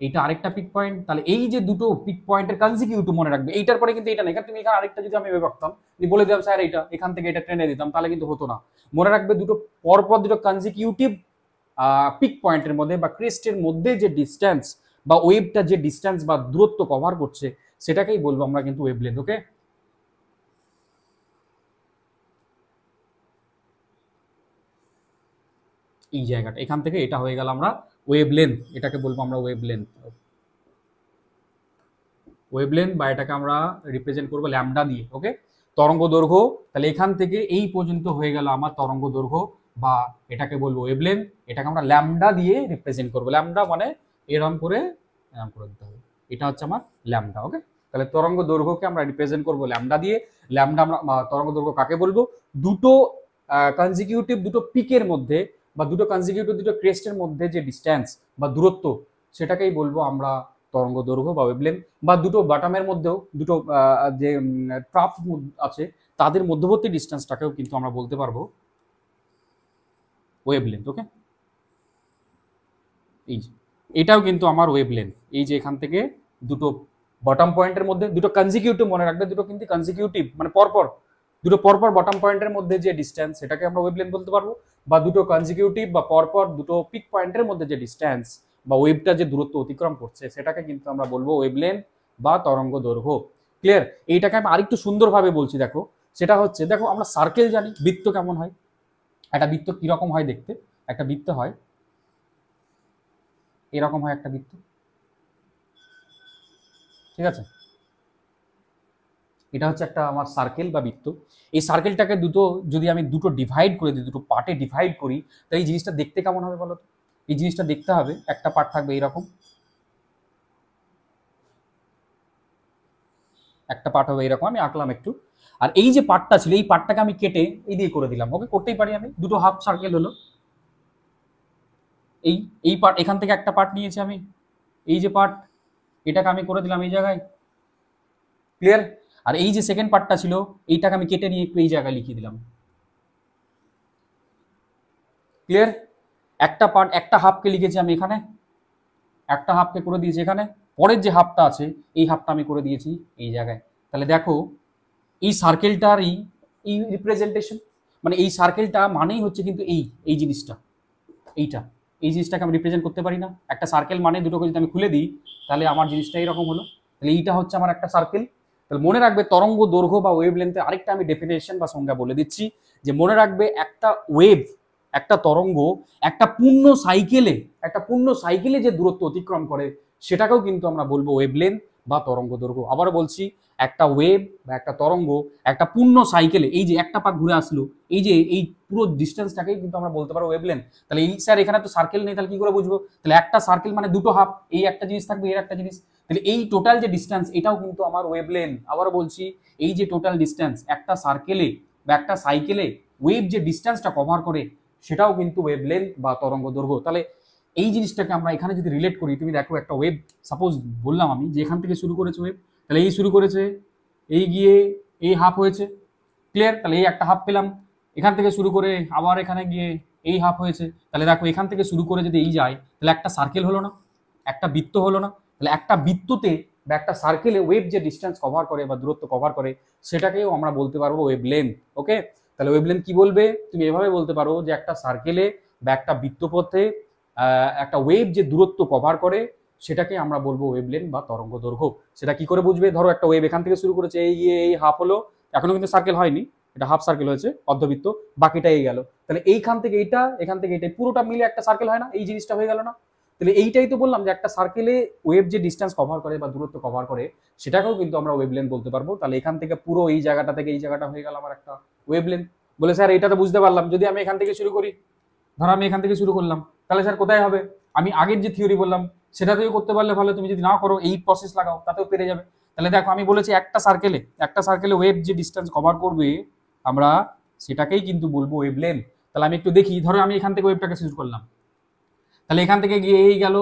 এইটা আরেকটা পিক পয়েন্ট, তাহলে এই যে দুটো পিক পয়েন্টের কনজিকিউটিভ মনে রাখবে, এইটার পরে কিন্তু এটা না, এখানে তুমি এখানে আরেকটা যদি আমি ভেবে রাখতাম, বলে দিলাম স্যার এইটা, এখান থেকে এটা টেনে দিতাম, তাহলে কিন্তু হতো না। মনে রাখবে দুটো পরপর দুটো কনজিকিউটিভ পিক পয়েন্টের মধ্যে বা ক্রেস্টের মধ্যে যে ডিস্টেন্স বা ওয়েভটা যে ডিস্টেন্স বা দূরত্ব কভার করছে, সেটাকেই বলবো আমরা কিন্তু ওয়েভ লেন্থ। ওকে, এই জায়গাটা এখান থেকে এটা হয়ে গেল আমরা ওয়েভ লেন্থ, এটাকে বলবো আমরা ওয়েভ লেন্থ। ওয়েভলেন্থ বা এটাকে আমরা রিপ্রেজেন্ট করবো ল্যামডা দিয়ে। ওকে, তরঙ্গ দৈর্ঘ্য, তাহলে এখান থেকে এই পর্যন্ত হয়ে গেল আমার তরঙ্গ দৈর্ঘ্য, বা এটাকে বলবো ওয়েভলেন্থ। এটাকে আমরা ল্যামডা দিয়ে রিপ্রেজেন্ট করবো। ল্যামডা মানে এরম করে দিতে হবে, এটা হচ্ছে আমার ল্যামডা। ওকে, তাহলে তরঙ্গ দৈর্ঘ্যকে আমরা রিপ্রেজেন্ট করবো ল্যামডা দিয়ে। ল্যামডা আমরা তরঙ্গ দৈর্ঘ্য কাকে বলবো? দুটো কনজিকিউটিভ দুটো পিকের মধ্যে বা দুটো কনজিকিউটিভ দুটো ক্রেস্টের মধ্যে যে ডিস্টেন্স বা দূরত্ব, সেটাকেই বলবো আমরা তরঙ্গ দৈর্ঘ্য বা ওয়েভলেন্থ। বা দুটো বাটামের মধ্যেও দুটো যে ট্রাফ আছে তাদের মধ্যবর্তী ডিস্টেন্সটাকেও কিন্তু আমরা বলতে পারবো ওয়েভলেন্থ। ওকে, এই যে এটাও কিন্তু আমার ওয়েভলেন্থ। এই যে এখান থেকে দুটো বটম পয়েন্টের মধ্যে দুটো কনজিকিউটিভ, মনে রাখবে দুটো কিন্তু কনজিকিউটিভ মানে পরপর, দুটো পরপর বটম পয়েন্টের মধ্যে যে ডিস্টেন্স সেটাকে আমরা ওয়েভলেন্থ বলতে পারবো। বা দুটো কনজিকিউটিভ বা পরপর দুটো পিক পয়েন্টের মধ্যে যে ডিস্টেন্স বা ওয়েভটা যে দূরত্ব অতিক্রম করছে সেটাকে কিন্তু আমরা বলবো ওয়েভলেন্থ বা তরঙ্গ দৈর্ঘ্য। ক্লিয়ার? এইটাকে আমি আরেকটু সুন্দরভাবে বলছি, দেখো সেটা হচ্ছে, দেখো আমরা সার্কেল জানি, বৃত্ত কেমন হয়, একটা বৃত্ত কিরকম হয় দেখতে, একটা বৃত্ত হয় এরকম হয় একটা বৃত্ত, ঠিক আছে? এটা হচ্ছে একটা আমার সার্কেল বা বৃত্ত। এই সার্কেলটাকে যদি আমি দুটো ডিভাইড করে দিই, দুটো পার্টে ডিভাইড করি, তাহলে এই জিনিসটা দেখতে কেমন হবে বলো তো? এই জিনিসটা দেখতে হবে, একটা পার্ট থাকবে এইরকম, একটা পার্ট হবে এরকম, আমি আঁকলাম একটু। আর এই যে পার্টটা ছিল এই পার্টটাকে আমি কেটে এই দিয়ে করে দিলাম। ওকে, করতেই পারি আমি, দুটো হাফ সার্কেল হলো। এই এই পার্ট, এখান থেকে একটা পার্ট নিয়েছি আমি, এই যে পার্ট, এটাকে আমি করে দিলাম এই জায়গায়। ক্লিয়ার? আর এই যে সেকেন্ড পার্টটা ছিল এইটাকে আমি কেটে নিয়ে একটু এই জায়গায় লিখিয়ে দিলাম। ক্লিয়ার? একটা পার্ট, একটা হাফকে লিখেছি আমি এখানে, একটা হাফকে করে দিয়েছি এখানে, পরের যে হাফটা আছে এই হাফটা আমি করে দিয়েছি এই জায়গায়। তাহলে দেখো এই সার্কেলটারই এই রিপ্রেজেন্টেশন, মানে এই সার্কেলটা মানেই হচ্ছে কিন্তু এই এই জিনিসটা, এইটা, এই জিনিসটাকে আমি রিপ্রেজেন্ট করতে পারি না? একটা সার্কেল মানে দুটোকে যদি আমি খুলে দিই তাহলে আমার জিনিসটা এরকম হলো। তাহলে এইটা হচ্ছে আমার একটা সার্কেল। তাহলে মনে রাখবে তরঙ্গ দৈর্ঘ্য বা ওয়েভলেন্থে আরেকটা আমি ডেফিনেশন বা সংজ্ঞা বলে দিচ্ছি, যে মনে রাখবে একটা ওয়েভ, একটা তরঙ্গ একটা পূর্ণ সাইকেলে যে দূরত্ব অতিক্রম করে সেটাকেও কিন্তু আমরা বলবো ওয়েভলেন্থ বা তরঙ্গ দৈর্ঘ্য। আবারও বলছি, একটা ওয়েভ বা একটা তরঙ্গ একটা পূর্ণ সাইকেলে, এই যে একটা পাক ঘুরে আসলো, এই যে এই পুরো ডিস্টেন্সটাকেই কিন্তু আমরা বলতে পারবো ওয়েভলেন্থ। তাহলে এই স্যার এখানে তো সার্কেল নেই, তাহলে কি করে বুঝবো? তাহলে একটা সার্কেল মানে দুটো হাফ, এই একটা জিনিস থাকবে এর একটা জিনিস, তাহলে এই টোটাল যে ডিস্টেন্স এটাও কিন্তু আমার ওয়েভলেন্থ। আবারও বলছি, এই যে টোটাল ডিস্টেন্স একটা সার্কেলে বা একটা সাইকেলে ওয়েভ যে ডিস্টেন্সটা কভার করে সেটাও কিন্তু ওয়েভলেন্থ বা তরঙ্গ দৈর্ঘ্য। তাহলে এই জিনিসটাকে আমরা এখানে যদি রিলেট করি, তুমি দেখো একটা ওয়েভ, সাপোজ বললাম আমি যে এখান থেকে শুরু করেছে ওয়েভ, তাহলে এই শুরু করেছে, এই গিয়ে এই হাফ হয়েছে। ক্লিয়ার? তাহলে এই একটা হাফ পেলাম, এখান থেকে শুরু করে আবার এখানে গিয়ে এই হাফ হয়েছে। তাহলে দেখো এখান থেকে শুরু করে যদি এই যায় তাহলে একটা সার্কেল হলো না, একটা বৃত্ত হলো না? তাহলে একটা বৃত্ততে বা একটা সার্কেলে ওয়েভ যে ডিস্টেন্স কভার করে বা দূরত্ব কভার করে সেটাকেও আমরা বলতে পারবো ওয়েভলেন্থ। ওকে, তাহলে ওয়েভলেন্থ কি বলবে? তুমি এভাবে বলতে পারো যে একটা সার্কেলে বা একটা বৃত্তপথে একটা ওয়েভ যে দূরত্ব কভার করে সেটাকে আমরা বলবো ওয়েভলেন্থ বা তরঙ্গ দৈর্ঘ্য। সেটা কি করে বুঝবে? ধরো একটা ওয়েভ এখান থেকে শুরু করেছে, এই এই হাফ হলো, এখনো কিন্তু সার্কেল হয়নি, এটা হাফ সার্কেল হয়েছে অর্ধবৃত্ত, বাকিটা এই গেল। তাহলে এইখান থেকে এইটা, এখান থেকে এইটা, পুরোটা মিলে একটা সার্কেল হয় না? এই জিনিসটা হয়ে গেল না? তাহলে এইটাই তো বললাম যে একটা সার্কেলে ওয়েভ যে ডিস্টেন্স কভার করে বা দূরত্ব কভার করে সেটাকেও কিন্তু আমরা ওয়েভলেন্থ বলতে পারবো। তাহলে এখান থেকে পুরো এই জায়গাটা থেকে এই জায়গাটা হয়ে গেল আমার একটা ওয়েভলেন্থ। বলে স্যার এটা তো বুঝতে পারলাম, যদি আমি এখান থেকে শুরু করি, ধরো আমি এখান থেকে শুরু করলাম, তাহলে স্যার কোথায় হবে? আমি আগের যে থিওরি বললাম সেটাতেও করতে পারলে ভালো, তুমি যদি না করো এই প্রসেস লাগাও তাতেও পেরে যাবে। তাহলে দেখো আমি বলেছি একটা সার্কেলে ওয়েভ যে ডিস্টেন্স কভার করবে আমরা সেটাকেই কিন্তু বলবো ওয়েভলেন্থ। তাহলে আমি একটু দেখি, ধরো আমি এখান থেকে ওয়েভটাকে শুরু করলাম, তাহলে এখান থেকে গিয়ে এই গেল,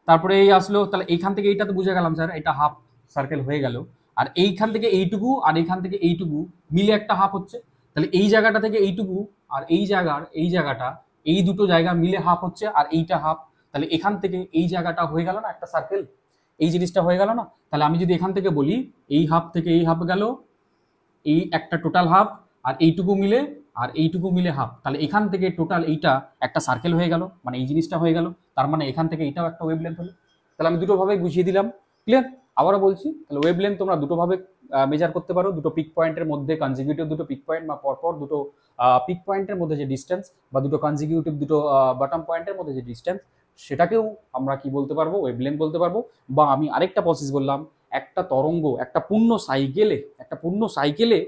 তারপরে এই আসলো, তাহলে এইখান থেকে এইটা তো বুঝে গেলাম স্যার এটা হাফ সার্কেল হয়ে গেল। আর এইখান থেকে এইটুকু আর এইখান থেকে এইটুকু মিলে একটা হাফ হচ্ছে। তাহলে এই জায়গাটা থেকে এইটুকু আর এই জায়গাটা, এই দুটো জায়গা মিলে হাফ হচ্ছে, আর এইটা হাফ। তাহলে এখান থেকে এই জায়গাটা হয়ে গেল না একটা সার্কেল, এই জিনিসটা হয়ে গেল না? তাহলে আমি যদি এখান থেকে বলি এই হাফ থেকে এই হাফ গেল, এই একটা টোটাল হাফ, আর এইটুকু মিলে হাফ, তাহলে এখান থেকে টোটাল এইটা একটা সার্কেল হয়ে গেল, মানে এই জিনিসটা হয়ে গেল। তার মানে এখান থেকে এটাও একটা ওয়েভলেন্থ হলো। তাহলে আমি দুটো ভাবে বুঝিয়ে দিলাম। ক্লিয়ার? আবারও বলছি, তাহলে ওয়েভলেন্থ তোমরা দুটো ভাবে মেজার করতে পারো, দুটো পিক পয়েন্টের মধ্যে কনজিকিউটিভ দুটো পিক পয়েন্ট বা পরপর দুটো পিক পয়েন্টের মধ্যে যে ডিস্টেন্স বা দুটো কনজিকিউটিভ দুটো বটম পয়েন্টের মধ্যে যে ডিস্টেন্স সেটাকেও আমরা কি বলতে পারবো, ওয়েভলেন্থ বলতে পারবো। বা আমি আরেকটা প্রসেস বললাম, একটা তরঙ্গ একটা পূর্ণ সাইকেলে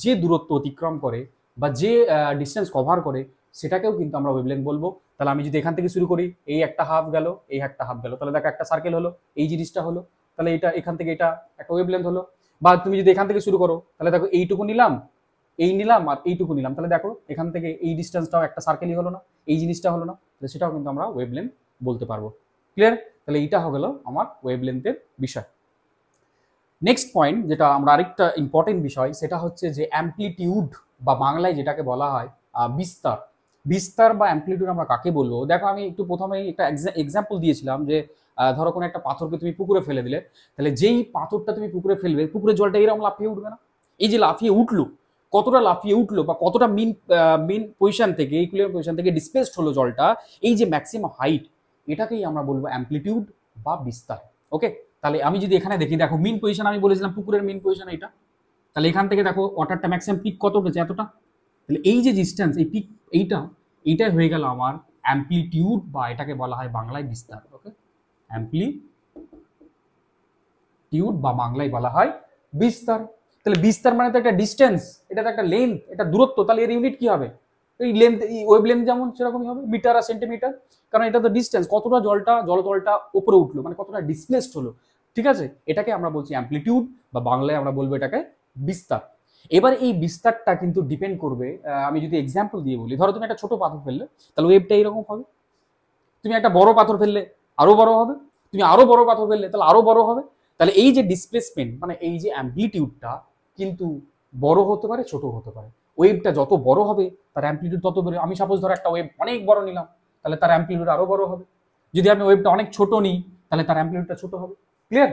যে দূরত্ব অতিক্রম করে বা যে ডিস্টেন্স কভার করে, সেটাকেও কিন্তু আমরা ওয়েভলেন্থ বলবো। তাহলে আমি যদি এখান থেকে শুরু করি, এই একটা হাফ গেল, এই একটা হাফ গেল, তাহলে দেখো একটা সার্কেল হলো, এই জিনিসটা হলো, তাহলে এটা এখান থেকে এটা একটা ওয়েভলেন্থ হলো। বা তুমি যদি এখান থেকে শুরু করো, তাহলে দেখো এইটুকু নিলাম, এই নিলাম আর এইটুকু নিলাম, তাহলে দেখো এখান থেকে এই ডিস্টেন্সটাও একটা সার্কেলই হলো না, এই জিনিসটা হলো না, তাহলে সেটাও কিন্তু আমরা ওয়েভলেন্থ বলতে পারবো। ক্লিয়ার? তাহলে এইটা হয়ে গেল আমার ওয়েভলেন্থের বিষয়। নেক্সট পয়েন্ট, যেটা আমরা আরেকটা ইম্পর্টেন্ট বিষয়, সেটা হচ্ছে যে অ্যাম্প্লিটিউড বা বাংলায় যেটাকে বলা হয় বিস্তার। বিস্তার বা অ্যাম্প্লিটিউড আমরা কাকে বলবো? দেখো আমি একটু প্রথমেই একটা এক্সাম্পল দিয়েছিলাম যে ধরো কোনো একটা পাথরকে তুমি পুকুরে ফেলে দিলে, তাহলে যেই পাথরটা তুমি পুকুরে ফেলবে, পুকুরের জলটা এরকম লাফিয়ে উঠবে না? এই যে লাফিয়ে উঠলো, কতটা লাফিয়ে উঠলো বা কতটা মিন পজিশন থেকে, ইকুইলিব্রিয়াম পজিশন থেকে ডিসপ্লেসড হলো জলটা, এই যে ম্যাক্সিমাম হাইট, এটাকেই আমরা বলবো অ্যাম্প্লিটিউড বা বিস্তার। ওকে, তাহলে আমি যদি এখানে দেখি, দেখো মিন পজিশন আমি বলেছিলাম পুকুরের মিন পজিশন এটা, তাহলে এখান থেকে দেখো ওয়াটারটা ম্যাক্সিমাম পিক কত উঠেছে, এতটা। তাহলে এই যে ডিস্টেন্স, এই পিক এইটাই হয়ে গেল আমার অ্যাম্প্লিটিউড, বা এটাকে বলা হয় বাংলায় বিস্তার। ওকে, অ্যাম্প্লিটিউড বা বাংলায় বলা হয় বিস্তার। তাহলে বিস্তার মানে তো একটা ডিস্টেন্স, এটা তো একটা লেন্থ, এটা দূরত্ব, তাহলে এর ইউনিট কি হবে? এই লেন্থ, ওয়েভ লেন্থ যেমন সেরকমই হবে, মিটার আর সেন্টিমিটার, কারণ এটা তো ডিস্টেন্স, কতটা জলতলটা উপরে উঠলো, মানে কতটা ডিসপ্লেসড হলো। ঠিক আছে, এটাকে আমরা বলছি অ্যাম্প্লিটিউড, বা বাংলায় আমরা বলবো এটাকে বিস্তার। এবার এই বিস্তারটা কিন্তু ডিপেন্ড করবে, আমি যদি এক্সাম্পল দিয়ে বলি, ধরো তুমি একটা ছোট পাথর ফেললে, তাহলে ওয়েভটা এইরকম হবে। তুমি একটা বড় পাথর ফেললে আরো বড় হবে, তুমি আরো বড় পাথর ফেললে তাহলে আরো বড় হবে। তাহলে এই যে ডিসপ্লেসমেন্ট, মানে এই যে অ্যাম্প্লিটিউডটা কিন্তু বড় হতে পারে, ছোট হতে পারে। ওয়েভটা যত বড় হবে তার অ্যাম্প্লিটিউড তত বড়। আমি সাপোজ ধরো একটা ওয়েভ অনেক বড় নিলাম, তাহলে তার অ্যাম্প্লিটিউড আরো বড় হবে। যদি আমি ওয়েভটা অনেক ছোট নিই, তাহলে তার অ্যাম্প্লিটিউডটা ছোট হবে। ক্লিয়ার?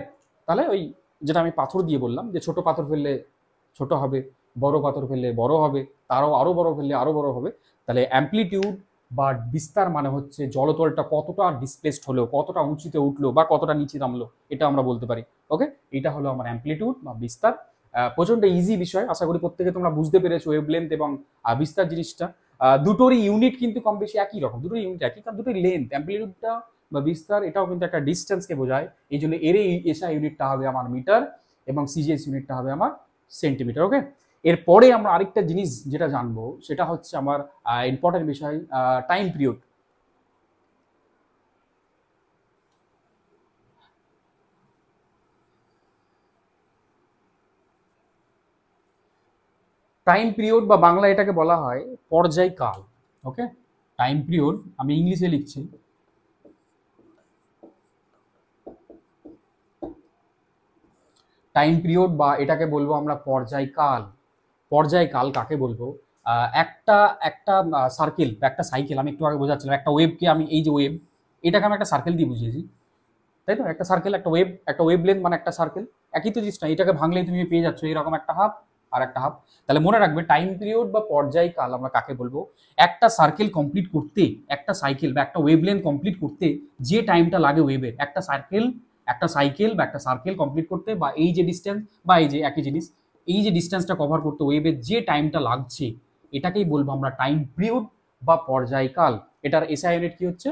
তাহলে ওই যেটা আমি পাথর দিয়ে বললাম, যে ছোট পাথর ফেললে ছোট হবে, বড় পাথর ফেললে বড় হবে, তারও আরো বড় ফেললে আরো বড় হবে। তাহলে অ্যাম্প্লিটিউড বা বিস্তার মানে হচ্ছে জলতলটা কতটা ডিসপ্লেসড হলো, কতটা উঁচুতে উঠলো বা কতটা নিচে নামলো, এটা আমরা বলতে পারি। ওকে, এটা হলো আমার অ্যাম্প্লিটিউড বা বিস্তার। প্রচন্ড ইজি বিষয়, আশা করি প্রত্যেকে তোমরা বুঝতে পেরেছো ওয়েভলেন্থ এবং বিস্তার জিনিসটা। দুটোরই ইউনিট কিন্তু কম বেশি একই রকম, দুটোই ইউনিট একই, কারণ দুটোই লেন্থ। অ্যাম্প্লিটিউডটা বা বিস্তার এটাও কিন্তু একটা ডিস্টেন্সকে বোঝায়, এই জন্য এর এসআই ইউনিটটা হবে আমার মিটার এবং সিজিএস ইউনিটটা হবে আমার সেন্টিমিটার। ওকে, এরপরে আমরা আরেকটা জিনিস যেটা জানবো, সেটা হচ্ছে আমার ইম্পর্টেন্ট বিষয়, টাইম পিরিয়ড। টাইম পিরিয়ড বা বাংলা এটাকে বলা হয় পর্যায়কাল। ওকে, টাইম পিরিয়ড আমি ইংলিশে লিখছি, টাইম পিরিয়ড বা এটাকে বলবো আমরা পর্যায়কাল। পর্যায়কাল কাকে বলবো? একটা একটা সার্কেল বা একটা সাইকেল, আমি একটু আগে বোঝাচ্ছিলাম, একটা ওয়েভকে আমি, এই যে ওয়েভ, এটাকে আমি একটা সার্কেল দিয়ে বুঝিয়েছি, তাই তো? একটা সার্কেল, একটা ওয়েভ লেন্থ মানে একটা সার্কেল, একই তো জিনিস না? এটাকে ভাঙলেই তুমি পেয়ে যাচ্ছ এরকম একটা হাফ আর একটা হাফ। তাহলে মনে রাখবে টাইম পিরিয়ড বা পর্যায়কাল আমরা কাকে বলবো? একটা সার্কেল কমপ্লিট করতে, একটা সাইকেল বা একটা ওয়েভ লেন্থ কমপ্লিট করতে যে টাইমটা লাগে ওয়েভের, একটা সাইকেল বা একটা সার্কেল কমপ্লিট করতে, বা এই যে ডিস্টেন্স, বা এই যে একই জিনিস, এই যে ডিস্টেন্সটা কভার করতে ওয়েভের যে টাইমটা লাগছে, এটাকেই বলবো আমরা টাইম পিরিয়ড বা পর্যায়কাল। এটার এসআই ইউনিট কি হচ্ছে?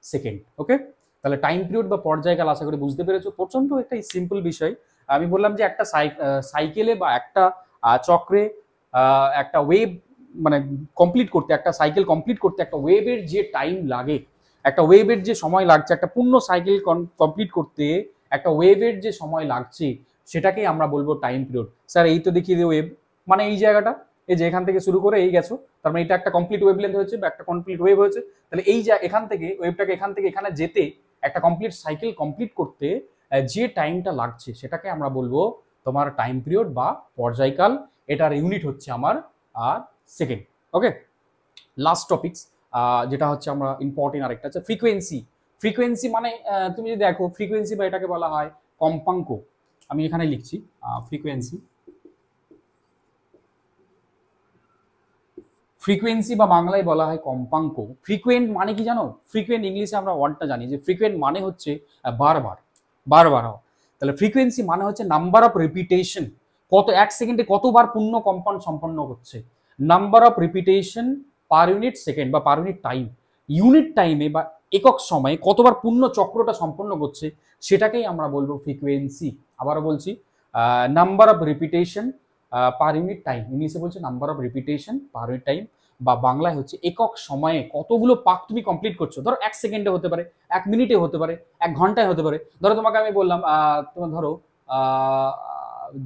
সেকেন্ড। ওকে, তাহলে টাইম পিরিয়ড বা পর্যায়কাল আশা করি বুঝতে পেরেছো। প্রচন্ড একটা সিম্পল বিষয়। আমি বললাম যে একটা সাইকেলে বা একটা চক্রে একটা ওয়েভ মানে কমপ্লিট করতে, একটা সাইকেল কমপ্লিট করতে একটা ওয়েভের যে টাইম লাগে, একটা ওয়েভের যে সময় লাগছে, একটা পূর্ণ সাইকেল কমপ্লিট করতে একটা ওয়েভের যে সময় লাগছে, সেটাকেই আমরা বলবো টাইম পিরিয়ড। স্যার এই তো দেখিয়ে দিই ওয়েভ, মানে এই জায়গাটা, এই যে এখান থেকে শুরু করে এই গেছো, তার মানে এটা একটা কমপ্লিট ওয়েভ লেন্থ হয়েছে বা একটা কমপ্লিট ওয়েভ হয়েছে। তাহলে এই যে এখান থেকে ওয়েভটাকে এখান থেকে এখানে যেতে, একটা কমপ্লিট সাইকেল কমপ্লিট করতে যে টাইমটা লাগছে, সেটাকে আমরা বলবো তোমার টাইম পিরিয়ড বা পর্যায়কাল। এটার ইউনিট হচ্ছে আমার সেকেন্ড। ওকে, লাস্ট টপিকস যেটা হচ্ছে আমরা ইম্পর্টেন্ট আরেকটা হচ্ছে ফ্রিকোয়েন্সি। ফ্রিকোয়েন্সি মানে তুমি যদি দেখো, ফ্রিকোয়েন্সি বা এটাকে বলা হয় কম্পাঙ্ক। আমি এখানে লিখছি ফ্রিকোয়েন্সি। ফ্রিকোয়েন্সি বা বাংলায় বলা হয় কম্পাঙ্ক। ফ্রিকোয়েন্ট মানে কি জানো? ফ্রিকোয়েন্ট ইংলিশে আমরা ওয়ার্ডটা জানি যে ফ্রিকোয়েন্ট মানে হচ্ছে বারবার, বারবার হওয়া। তাহলে ফ্রিকোয়েন্সি মানে হচ্ছে নাম্বার অফ রিপিটেশন, কত এক সেকেন্ডে কতবার পূর্ণ কম্পন সম্পন্ন হচ্ছে, number of repetition per unit second বা পার ইউনিট টাইম। ইউনিট টাইমে বা একক সময়ে কতবার পূর্ণ চক্রটা সম্পন্ন করছে সেটাকেই আমরা বলবো ফ্রিকোয়েন্সি। আবারও বলছি, number of repetition per unit time, ইংলিশে বলছে number of repetition per unit time, বা বাংলায় হচ্ছে একক সময়ে কতগুলো পাক তুমি কমপ্লিট করছো। ধরো 1 সেকেন্ডে হতে পারে, 1 মিনিটে হতে পারে, 1 ঘন্টায় হতে পারে। ধরো তোমাকে আমি বললাম, তোমার ধরো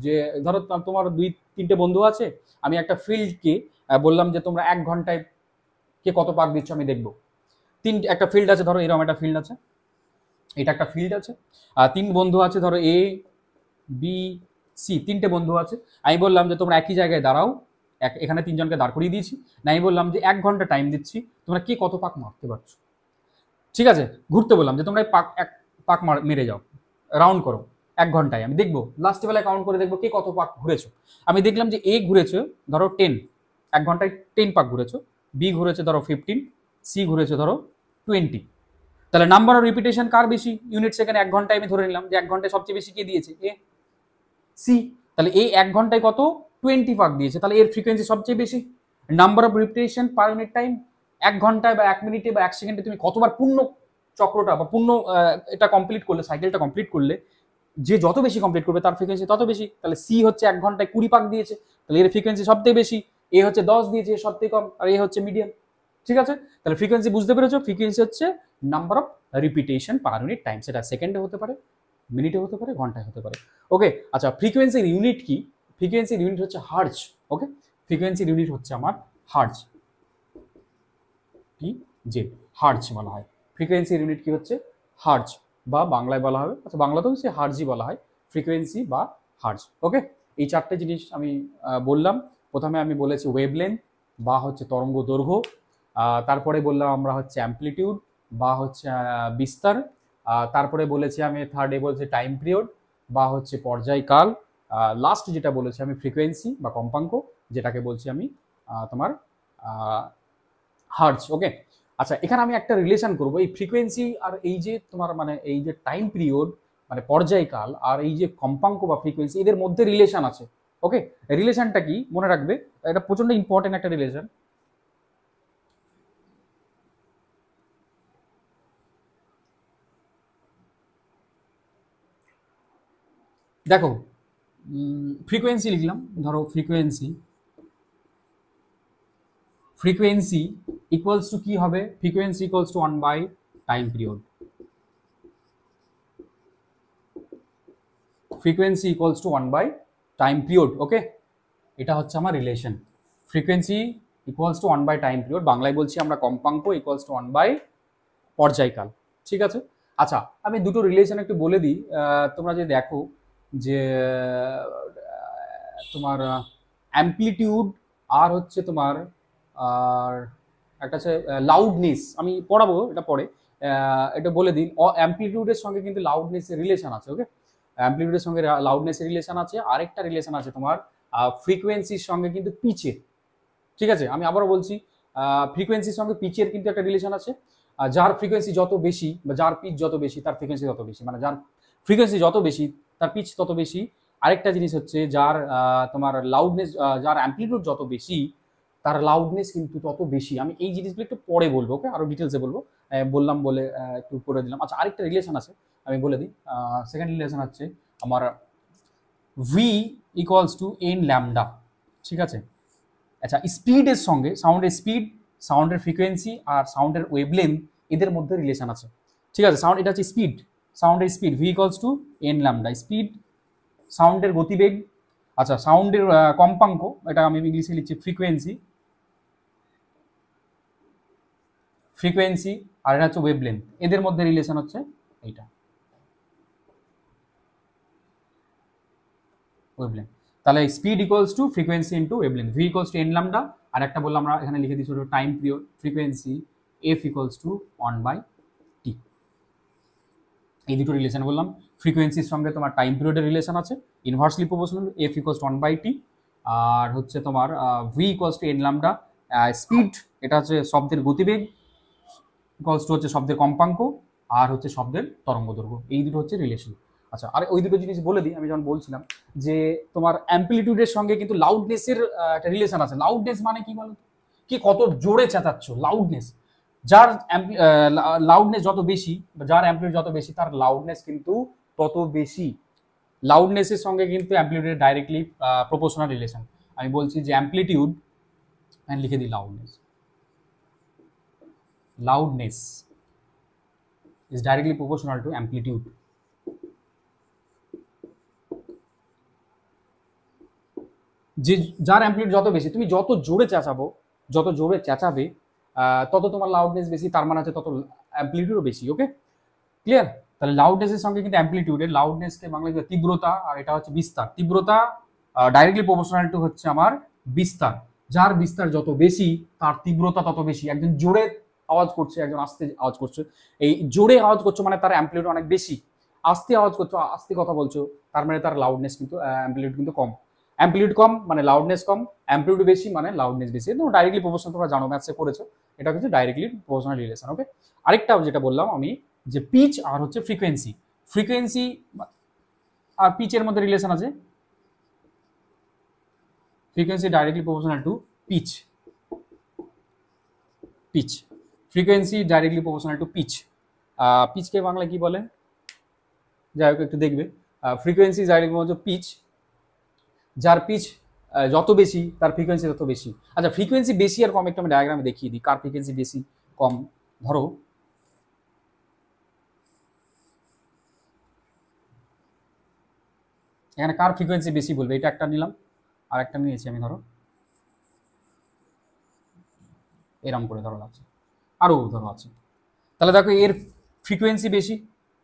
যে ধরো তোমার 2-3টে বন্ধু আছে, আমি একটা ফিল্ডকে বললাম যে তোমরা 1 ঘন্টায় কে কত পাক দিচ্ছ আমি দেখবো। একটা ফিল্ড আছে, ধরো এরকম একটা ফিল্ড আছে, এটা একটা ফিল্ড আছে, 3 বন্ধু আছে, ধরো এ বি সি, 3টে বন্ধু আছে। আমি বললাম যে তোমরা একই জায়গায় দাঁড়াও, এখানে 3 জনকে দাঁড় করিয়ে দিয়েছি, না আমি বললাম যে 1 ঘন্টা টাইম দিচ্ছি, তোমরা কে কত পাক মারতে পারছো। ঠিক আছে, ঘুরতে বললাম যে তোমরা এক পাক মেরে যাও, রাউন্ড করো 1 ঘন্টায়, আমি দেখবো লাস্ট বেলায় কাউন্ট করে দেখবো কে কত পাক ঘুরেছো। আমি দেখলাম যে এ ঘুরেছে ধরো 10, 1 ঘন্টায় 10 পাক ঘুরেছো, বি ঘুরেছে ধরো 15, সি ঘুরেছে ধরো 20। তাহলে নাম্বার অফ রিপিটেশন কার বেশি ইউনিট সেকেন্ড 1 ঘন্টায়, আমি ধরে নিলাম যে 1 ঘন্টায় সবচেয়ে বেশি কে দিয়েছে, এ সি। তাহলে এই 1 ঘন্টায় কত 20 পাক দিয়েছে, তাহলে এর ফ্রিকোয়েন্সি সবচেয়ে বেশি। Number of repetition per unit time, 1 ঘন্টায় বা 1 মিনিটে বা 1 সেকেন্ডে তুমি কতবার পূর্ণ চক্রটা বা পূর্ণ এটা কমপ্লিট করলে, সাইকেলটা কমপ্লিট করলে, যে যত বেশি কমপ্লিট করবে তার ফ্রিকোয়েন্সি তত বেশি। তাহলে সি হচ্ছে 1 ঘন্টায় 20 পাক দিয়েছে, তাহলে এর ফ্রিকোয়েন্সি সবথেকে বেশি। এ হচ্ছে 10 দিয়েছে, এর সবথেকে কম, আর এ হচ্ছে মিডিয়াম। ঠিক আছে, তাহলে ফ্রিকোয়েন্সি বুঝতে পেরেছো? ফ্রিকোয়েন্সি হচ্ছে number of repetition per unit time, সেটা সেকেন্ডে হতে পারে, মিনিটে হতে পারে, ঘন্টায় হতে পারে। ওকে, আচ্ছা ফ্রিকোয়েন্সির ইউনিট কি? ফ্রিকোয়েন্সির ইউনিট হচ্ছে হার্জ। ওকে, ফ্রিকোয়েন্সির ইউনিট হচ্ছে আমার হার্জ, টি জে, হার্জ বলা হয়। ফ্রিকোয়েন্সির ইউনিট কি হচ্ছে? হার্জ, বা বাংলায় বলা হবে, আচ্ছা বাংলাতেও সে হার্জই বলা হয়, ফ্রিকোয়েন্সি বা হার্জ। ওকে, এই 4টে জিনিস আমি বললাম। প্রথমে আমি বলেছি ওয়েভলেন্থ বা হচ্ছে তরঙ্গ দৈর্ঘ্য, তারপরে বললাম আমরা হচ্ছে অ্যাম্পলিটিউড বা হচ্ছে বিস্তার, তারপরে বলেছি আমি থার্ডে বলছি টাইম পিরিয়ড বা হচ্ছে পর্যায়কাল, লাস্ট যেটা বলেছি আমি ফ্রিকোয়েন্সি বা কম্পাঙ্ক, যেটাকে বলছি আমি তোমার হার্জ। ওকে, আচ্ছা এখানে আমি একটা রিলেশন করব, এই ফ্রিকোয়েন্সি আর এই যে তোমার মানে এই যে টাইম পিরিয়ড মানে পর্যায়কাল আর এই যে কম্পাঙ্ক বা ফ্রিকোয়েন্সি, এদের মধ্যে রিলেশন আছে। ওকে, রিলেশনটা কি মনে রাখবে, এটা প্রচন্ড ইম্পর্টেন্ট একটা রিলেশন। দেখো, ফ্রিকোয়েন্সি লিখলাম, ধরো ফ্রিকোয়েন্সি, ফ্রিকোয়েন্সি ইকুয়ালস টু কি হবে? Frequency equals to 1 by time period. Frequency equals to 1 by time period. Okay, এটা হচ্ছে আমার relation. Frequency equals to 1 by time period, বাংলায় বলছি আমরা কম্পাঙ্ক, ইকুয়ালস টু 1 বাই পর্যায়কাল। ঠিক আছে, আচ্ছা আমি দুটো রিলেশন একটু বলে দিই। তোমরা যে দেখো যে তোমার অ্যাম্পলিটিউড আর হচ্ছে তোমার আর একটা আছে লাউডনেস, আমি পড়াবো এটা পরে, এটা বলে দিন। অ্যাম্পলিটিউডের সঙ্গে কিন্তু লাউডনেসের রিলেশন আছে। ওকে, অ্যাম্পলিটিউডের সঙ্গে লাউডনেসের রিলেশন আছে, আরেকটা রিলেশন আছে তোমার ফ্রিকোয়েন্সির সঙ্গে কিন্তু পিচের। ঠিক আছে, আমি আবারও বলছি, ফ্রিকোয়েন্সির সঙ্গে পিচের কিন্তু একটা রিলেশন আছে। যার ফ্রিকোয়েন্সি যত বেশি বা যার পিচ যত বেশি তার ফ্রিকোয়েন্সি তত বেশি, মানে যার ফ্রিকোয়েন্সি যত বেশি তার পিচ তত বেশি। আরেকটা জিনিস হচ্ছে যার তোমার লাউডনেস, যার অ্যাম্পলিটিউড যত বেশি তার লাউডনেস কিন্তু তত বেশি। আমি এই জিনিসগুলো একটু পরে বলবো, ওকে, আরো ডিটেলসে বলবো, বললাম বলে একটু করে দিলাম। আচ্ছা আরেকটা রিলেশন আছে, আমি বলে দিই। সেকেন্ড রিলেশন হচ্ছে আমার V equals to N lambda. ঠিক আছে, আচ্ছা স্পিডের সঙ্গে সাউন্ডের স্পিড, সাউন্ডের ফ্রিকোয়েন্সি আর সাউন্ডের ওয়েভলেন্থ, এদের মধ্যে রিলেশন আছে। ঠিক আছে, সাউন্ড এটা হচ্ছে স্পিড, সাউন্ডের speed V equals to N lambda, speed সাউন্ডের গতিবেগ। আচ্ছা সাউন্ডের কম্পাঙ্ক, এটা আমি ইংলিশে লিখছি ফ্রিকোয়েন্সি, ফ্রিকোয়েন্সি আর এটা হচ্ছে ওয়েভলেন্থ, এদের মধ্যে রিলেশন হচ্ছে এইটা ওয়েভলেন্থ। তাহলে speed equals to frequency into wavelength, V equals to N lambda, আর একটা বললাম আমরা এখানে লিখে দিচ্ছি time period, frequency F equals to 1 by T. এই দুটো রিলেশন বললাম। ফ্রিকোয়েন্সির সঙ্গে তোমার টাইম পিরিয়ডের রিলেশন আছে, inversely proportional, F equals to 1 by T, আর হচ্ছে তোমার V equals to N lambda, speed এটা হচ্ছে শব্দের গতিবেগ, ইকুয়ালস টু হচ্ছে শব্দের কম্পাঙ্ক, আর হচ্ছে শব্দের তরঙ্গ দৈর্ঘ্য, এই দুটো হচ্ছে রিলেশন। আচ্ছা আর ওই দুটো জিনিস বলে দিই, আমি যখন বলছিলাম যে তোমার অ্যাম্পলিটিউডের সঙ্গে কিন্তু লাউডনেসের একটা রিলেশন আছে। লাউডনেস মানে কি বলো, কি কত জোরে চেঁচাচ্ছ, লাউডনেস। যার লাউডনেস যত বেশি বা যার অ্যাম্পলিটিউড যত বেশি তার লাউডনেস কিন্তু তত বেশি। লাউডনেসের সঙ্গে কিন্তু অ্যাম্পলিটিউড ডাইরেক্টলি প্রপোর্শনাল রিলেশন। আমি বলছি যে অ্যাম্পলিটিউড, আমি লিখে দিই loudness is directly proportional to amplitude। যে যার অ্যাম্পলিটিউড যত বেশি, তুমি যত জোরে চেঁচাবে তত তোমার লাউডনেস বেশি, তার মানে হচ্ছে তত অ্যাম্পলিটিউডও বেশি। ওকে, ক্লিয়ার? তাহলে লাউডনেসের সঙ্গে কিন্তু অ্যাম্পলিটিউডের, লাউডনেসকে বাংলায় তীব্রতা, আর এটা হচ্ছে বিস্তার। তীব্রতা ডাইরেক্টলি প্রপোর্শনাল টু হচ্ছে আমার বিস্তার। যার বিস্তার যত বেশি তার তীব্রতা তত বেশি। একজন জোরে আওয়াজ করছে, একজন আস্তে আওয়াজ করছে। এই জোরে আওয়াজ করছো মানে তার অ্যাম্পলিটিউড অনেক বেশি, আস্তে আওয়াজ করছো, আস্তে কথা বলছো, তার মানে তার লাউডনেস কিন্তু অ্যাম্পলিটিউড কিন্তু কম। অ্যাম্পলিটিউড কম মানে লাউডনেস কম, অ্যাম্পলিটিউড বেশি মানে লাউডনেস বেশি। তো ডাইরেক্টলি প্রপোর্শনাল, তোমরা জানো, ম্যাথসে করেছো, এটা কিন্তু ডাইরেক্টলি প্রপোর্শনাল রিলেশন। ওকে, আরেকটা যেটা বললাম আমি, যে পিচ আর হচ্ছে ফ্রিকোয়েন্সি। ফ্রিকোয়েন্সি আর পিচের মধ্যে রিলেশন আছে। Frequency directly proportional to pitch. Frequency directly proportional to pitch. পিচকে বাংলায় কি বলে, যাই হোক একটু দেখবে। Frequency directly proportional to pitch. যার পিচ যত বেশি তার ফ্রিকোয়েন্সি তত বেশি। আচ্ছা, ফ্রিকোয়েন্সি বেশি আর কম একটু আমি ডায়াগ্রামে দেখিয়ে দিই, কার ফ্রিকোয়েন্সি বেশি কম। ধরো এখানে কার ফ্রিকোয়েন্সি বেশি বলবে, এটা একটা নিলাম, আর একটা নিয়েছি আমি, ধরো এরম করে ধরো আছে, আরও ধরো আছে। তাহলে দেখো এর ফ্রিকোয়েন্সি বেশি।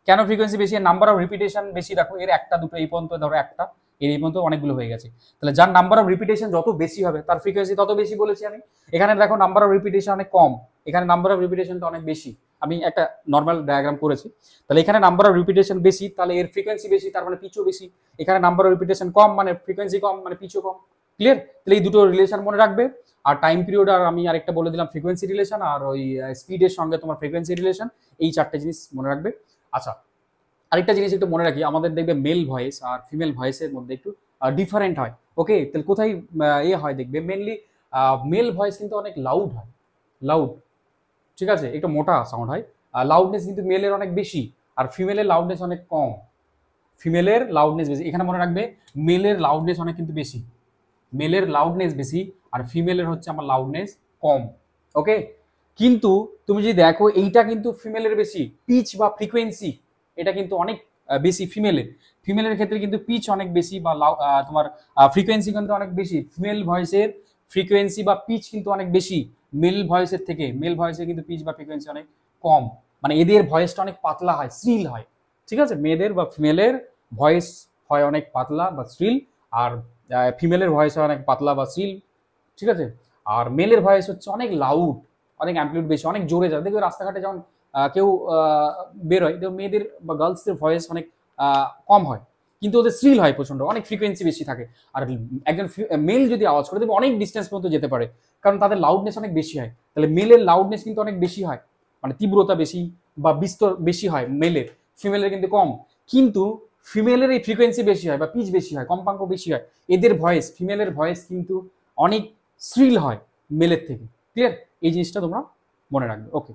কেন ফ্রিকোয়েন্সি বেশি? এর নাম্বার অফ রিপিটেশন বেশি। দেখো এর একটা দুটো এই পর্যন্ত ধরো একটা, এর এই পর্যন্ত অনেকগুলো হয়ে গেছে। তাহলে যার নাম্বার অফ রিপিটেশন যত বেশি হবে তার ফ্রিকোয়েন্সি তত বেশি বলেছি আমি। এখানে দেখো নাম্বার অফ রিপিটেশন অনেক কম, এখানে নাম্বার অফ রিপিটেশনটা অনেক বেশি। আমি একটা নর্মাল ডায়াগ্রাম করেছি। তাহলে এখানে নাম্বার অফ রিপিটেশন বেশি, তাহলে এর ফ্রিকোয়েন্সি বেশি, তার মানে পিচও বেশি। এখানে নাম্বার অফ রিপিটেশন কম মানে ফ্রিকোয়েন্সি কম মানে পিচও কম। ক্লিয়ার? তাহলে এই দুটো রিলেশন মনে রাখবে। আর টাইম পিরিয়ড, আর আমি আরেকটা বলে দিলাম ফ্রিকোয়েন্সি রিলেশন, আর ওই স্পিডের সঙ্গে তোমার ফ্রিকোয়েন্সি রিলেশন, এই চারটে জিনিস মনে রাখবে। আচ্ছা, আরেকটা জিনিস একটু মনে রাখি, আমাদের দেখবে মেল ভয়েস আর ফিমেল ভয়েসের মধ্যে একটু ডিফারেন্ট হয়। ওকে, তাহলে কোথায় হয় দেখবে, মেনলি মেল ভয়েস কিন্তু অনেক লাউড হয়, লাউড, ঠিক আছে, একটু মোটা সাউন্ড হয়। লাউডনেস কিন্তু মেলের অনেক বেশি, আর ফিমেলের লাউডনেস অনেক কম। ফিমেলের লাউডনেস বেশি, এখানে মনে রাখবে মেলের লাউডনেস অনেক কিন্তু বেশি, মেলের লাউডনেস বেশি, আর ফিমেলের হচ্ছে আমার লাউডনেস কম। ওকে, কিন্তু তুমি যদি দেখো এইটা কিন্তু ফিমেলের বেশি, পিচ বা ফ্রিকোয়েন্সি এটা কিন্তু অনেক বেশি ফিমেলের। ফিমেলের ক্ষেত্রে কিন্তু পিচ অনেক বেশি বা তোমার ফ্রিকোয়েন্সি কিন্তু অনেক বেশি। ফিমেল ভয়েসের ফ্রিকোয়েন্সি বা পিচ কিন্তু অনেক বেশি মেল ভয়েসের থেকে। মেল ভয়েসে কিন্তু পিচ বা ফ্রিকোয়েন্সি অনেক কম, মানে এদের ভয়েসটা অনেক পাতলা হয়, শ্রিল হয়। ঠিক আছে, মেয়েদের বা ফিমেলের ভয়েস হয় অনেক পাতলা বা শ্রিল, আর ফিমেলের ভয়েস হয় অনেক পাতলা বা শ্রিল। ঠিক আছে, আর মেলের ভয়েস হচ্ছে অনেক লাউড, অনেক অ্যাম্পলিটিউড বেশি, অনেক জোরে যায়। দেখবে রাস্তাঘাটে যখন কেউ বেরোয়, দেখো মেয়েদের বা গার্লসদের ভয়েস অনেক কম হয়, কিন্তু ওদের শ্রিল হয় প্রচন্ড, অনেক ফ্রিকোয়েন্সি বেশি থাকে। আর একজন মেল যদি আওয়াজ করে দেখবে অনেক ডিস্টেন্স পর্যন্ত যেতে পারে, কারণ তাদের লাউডনেস অনেক বেশি হয়। তাহলে মেলের লাউডনেস কিন্তু অনেক বেশি হয়, মানে তীব্রতা বেশি বা বিস্তর বেশি হয় মেলের, ফিমেলের কিন্তু কম। কিন্তু ফিমেলের এই ফ্রিকোয়েন্সি বেশি হয় বা পিচ বেশি হয়, কম্পাঙ্ক বেশি হয়। এদের ভয়েস, ফিমেলের ভয়েস কিন্তু অনেক শ্রিল হয় মেলের থেকে। ক্লিয়ার? এই জিনিসটা তোমরা মনে রাখবে। ওকে।